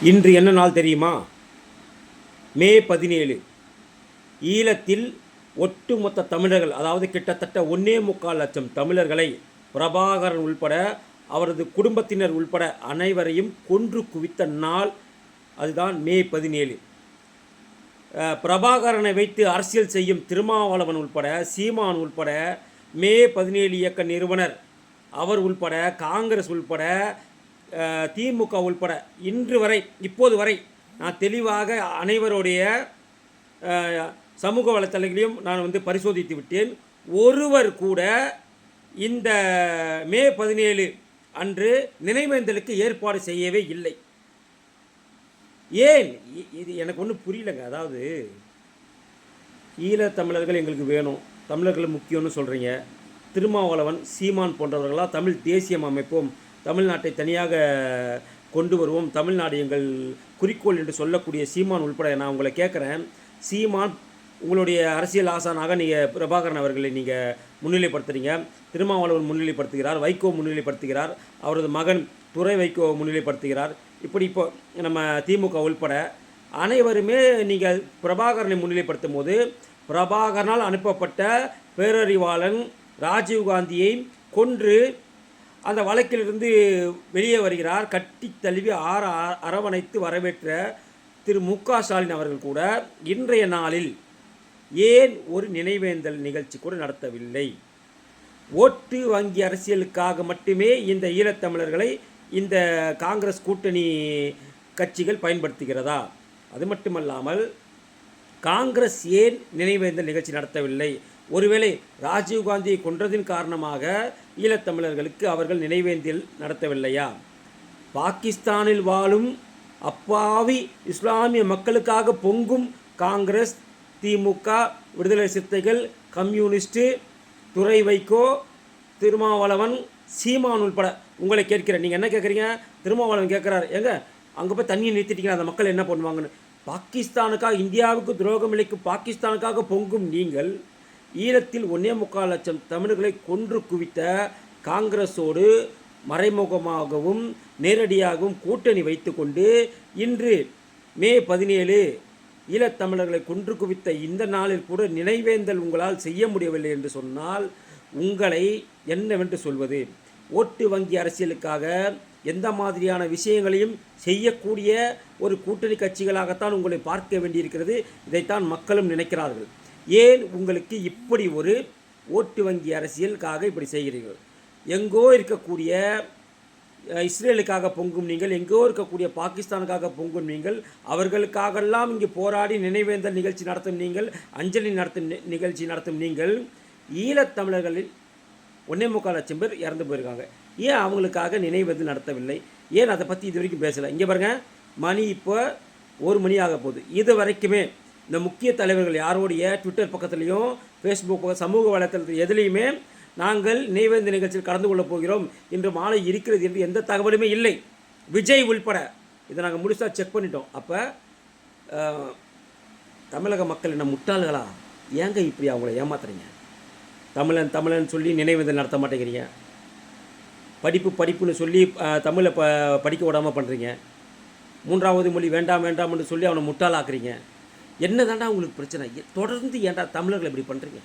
இன்று என்ன நாள் தெரியுமா? மே 17. ஈழத்தில் ஒட்டுமொத்த தமிழர்கள், அதாவது கிட்டத்தட்ட 1.25 லட்சம் தமிழர்களை பிரபாகரன் உள்பட அவரது குடும்பத்தினர் உள்பட அனைவரையும் கொன்று குவித்த நாள். அதுதான் மே 17. பிரபாகரனை வைத்து அரசியல் செய்யும் திருமாவளவன் உள்பட, சீமான் உள்பட, மே 17 இயக்க நிறுவனர் அவர் உள்பட, காங்கிரஸ் உள்பட, திமுக உள்பட இன்று வரை, இப்போது வரை நான் தெளிவாக அனைவருடைய சமூக வலைத்தளங்களையும் நான் பரிசோதித்து விட்டேன். ஒருவர் கூட இந்த மே 17 அன்று நினைவேந்தலுக்கு ஏற்பாடு செய்யவே இல்லை. ஏன்? இது எனக்கு ஒன்றும் புரியலைங்க. அதாவது ஈழத்தமிழர்கள் எங்களுக்கு வேணும், தமிழர்கள் முக்கியம்னு சொல்கிறீங்க. திருமாவளவன், சீமான் போன்றவர்களாக தமிழ் தேசியம் அமைப்போம், தமிழ்நாட்டை தனியாக கொண்டு வருவோம், தமிழ்நாடு எங்கள் குறிக்கோள் என்று சொல்லக்கூடிய சீமான் உள்பட நான் உங்களை கேட்குறேன். சீமான் உங்களுடைய அரசியல் ஆசானாக நீங்கள் பிரபாகரன் அவர்களை நீங்கள் முன்னிலைப்படுத்துகிறீங்க. திருமாவளவன் முன்னிலைப்படுத்துகிறார், வைகோ முன்னிலைப்படுத்துகிறார், அவரது மகன் துரை வைகோ முன்னிலைப்படுத்துகிறார். இப்படி இப்போ நம்ம திமுக உள்பட அனைவருமே நீங்கள் பிரபாகரனை முன்னிலைப்படுத்தும் போது, பிரபாகரனால் அனுப்பப்பட்ட பேரறிவாளன் ராஜீவ்காந்தியை கொன்று அந்த வழக்கிலிருந்து வெளியே வருகிறார். கட்டி தழுவி அரவணைத்து வரவேற்ற திரு மு.க. ஸ்டாலின் அவர்கள் கூட இன்றைய நாளில் ஏன் ஒரு நினைவேந்தல் நிகழ்ச்சி கூட நடத்தவில்லை? ஓட்டு வங்கி அரசியலுக்காக மட்டுமே இந்த ஈழத்தமிழர்களை இந்த காங்கிரஸ் கூட்டணி கட்சிகள் பயன்படுத்துகிறதா? அது மட்டுமல்லாமல் காங்கிரஸ் ஏன் நினைவேந்தல் நிகழ்ச்சி நடத்தவில்லை? ஒருவேளை ராஜீவ்காந்தியை கொன்றதின் காரணமாக ஈழத்தமிழர்களுக்கு அவர்கள் நினைவேந்தல் நடத்தவில்லையா? பாகிஸ்தானில் வாழும் அப்பாவி இஸ்லாமிய மக்களுக்காக பொங்கும் காங்கிரஸ், திமுக, விடுதலை சிறுத்தைகள், கம்யூனிஸ்ட்டு, துரை வைகோ, திருமாவளவன், சீமான் உள்பட உங்களை கேட்கிறேன். நீங்கள் என்ன கேட்குறீங்க? திருமாவளவன் கேட்குறாரு, ஏங்க அங்கே போய் தண்ணியை நிறுத்திட்டீங்கன்னா அந்த மக்கள் என்ன பண்ணுவாங்கன்னு. பாகிஸ்தானுக்காக, இந்தியாவுக்கு துரோகம் இழைக்கும் பாகிஸ்தானுக்காக பொங்கும் நீங்கள் ஈழத்தில் 1.25 லட்சம் தமிழர்களை கொன்று குவித்த காங்கிரஸோடு மறைமுகமாகவும் நேரடியாகவும் கூட்டணி வைத்துக்கொண்டு இன்று மே 17 ஈழத்தமிழர்களை கொன்று குவித்த இந்த நாளில் கூட நினைவேந்தல் உங்களால் செய்ய முடியவில்லை என்று சொன்னால் உங்களை என்னவென்று சொல்வது? ஓட்டு வங்கி அரசியலுக்காக எந்த மாதிரியான விஷயங்களையும் செய்யக்கூடிய ஒரு கூட்டணி கட்சிகளாகத்தான் உங்களை பார்க்க வேண்டியிருக்கிறது. இதைத்தான் மக்களும் நினைக்கிறார்கள். ஏன் உங்களுக்கு இப்படி ஒரு ஓட்டு வங்கி அரசியலுக்காக இப்படி செய்கிறீர்கள்? எங்கோ இருக்கக்கூடிய இஸ்ரேலுக்காக பொங்கும் நீங்கள், எங்கோ இருக்கக்கூடிய பாகிஸ்தானுக்காக பொங்கும் நீங்கள், அவர்களுக்காகெல்லாம் இங்கே போராடி நினைவேந்தல் நிகழ்ச்சி நடத்தும் நீங்கள், அஞ்சலி நடத்தும் நிகழ்ச்சி நடத்தும் நீங்கள், ஈழத்தமிழர்களில் 1.25 லட்சம் பேர் இறந்து போயிருக்காங்க. ஏன் அவங்களுக்காக நினைவேந்தல் நடத்தவில்லை? ஏன் அதை பற்றி இது வரைக்கும் பேசலை? இங்கே பாருங்கள், மணி இப்போ 1 மணி ஆக போகுது. இது வரைக்குமே இந்த முக்கிய தலைவர்கள் யாரோடைய ட்விட்டர் பக்கத்துலேயும், ஃபேஸ்புக் பக்கம், சமூக வலைத்தளத்தில் எதுலேயுமே நாங்கள் நினைவேந்த நிகழ்ச்சியில் கலந்து கொள்ளப் போகிறோம் இன்று மாலை இருக்கிறது என்று எந்த தகவலுமே இல்லை. விஜய் உள்பட இதை நாங்கள் முழுசாக செக் பண்ணிட்டோம். அப்போ தமிழக மக்கள் என்ன முட்டாள்களா? ஏங்க இப்படி அவங்கள ஏமாத்துறீங்க? தமிழன் சொல்லி நினைவேந்தல் நடத்த மாட்டேங்கிறீங்க. படிப்புன்னு சொல்லி தமிழை படிக்க விடாமல் பண்ணுறீங்க. 3வது மொழி வேண்டாம்னு சொல்லி அவனை முட்டாளாக்குறீங்க. என்ன தாண்டா உங்களுக்கு பிரச்சனை? தொடர்ந்து ஏன்டா தமிழர்களை இப்படி பண்ணுறீங்க?